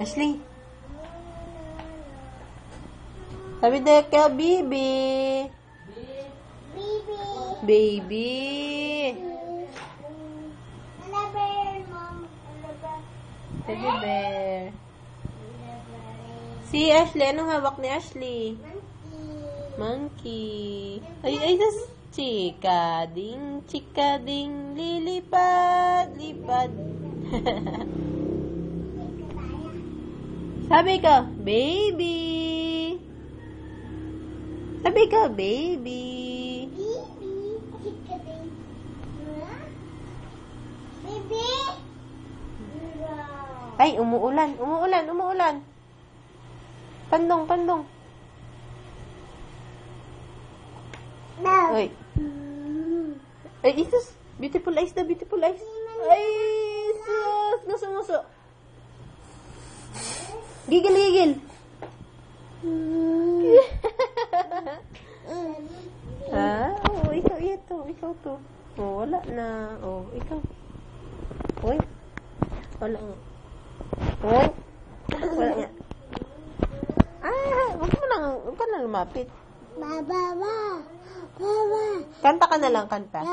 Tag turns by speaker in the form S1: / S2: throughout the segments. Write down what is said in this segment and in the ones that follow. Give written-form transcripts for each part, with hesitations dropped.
S1: Ashley. Sabi na ka, baby. Baby. Teddy bear. Si Ashley, anong hawak ni Ashley? Monkey. Ay, das. Chika-ding, lilipad, lipad. Sabi ko, baby. Sabi ko, baby.
S2: Baby.
S1: Ay, umuulan. Pandong.
S2: No.
S1: Ay. Ay, isus. Beautiful eyes. Ay, sus. Nguso. Gigil. Oh, ikaw to. Oh, wala na. Oh, ikaw. Oy. Wala nga. Oy. Wala nga. Huwag ka na lumapit.
S2: Baba.
S1: Kanta ka na lang, kanta.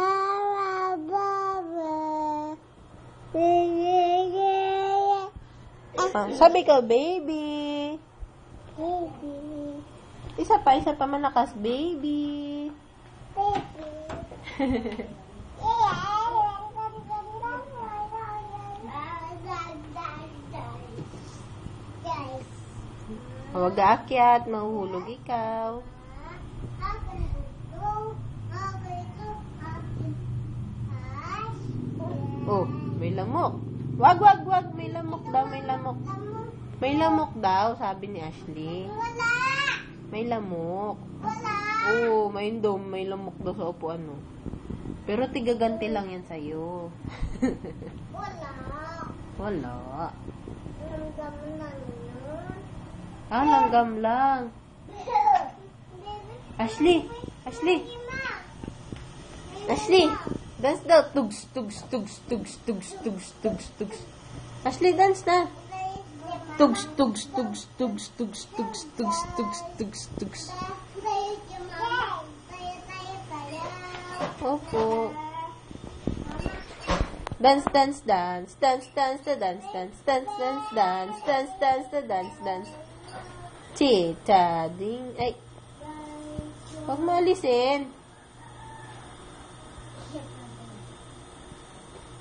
S1: Sabi ko, baby. Isa pa malakas, baby. Huwag aakyat, mahuhulog ikaw. Oh, may lamok. Wag, may lamok daw. May lamok daw, sabi ni Ashley. May lamok. Oo, may lamok daw sa upuan mo. Pero tigaganti lang yan sa'yo. Wala. Langgam lang. Ashley. Dance daw. Tugs. Ashley, dance na. Tugs. Opo. Dance. Chita ding. Ay. Huwag mo alisin.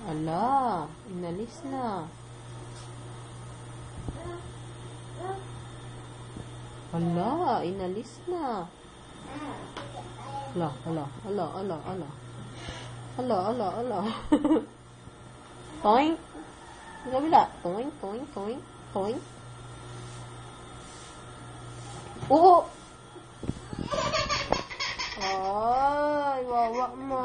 S1: Ala, inalis na. Ala, inalis na. Ala. Toing. Ang kabila. Toing. Oo. Ay, wawa mo.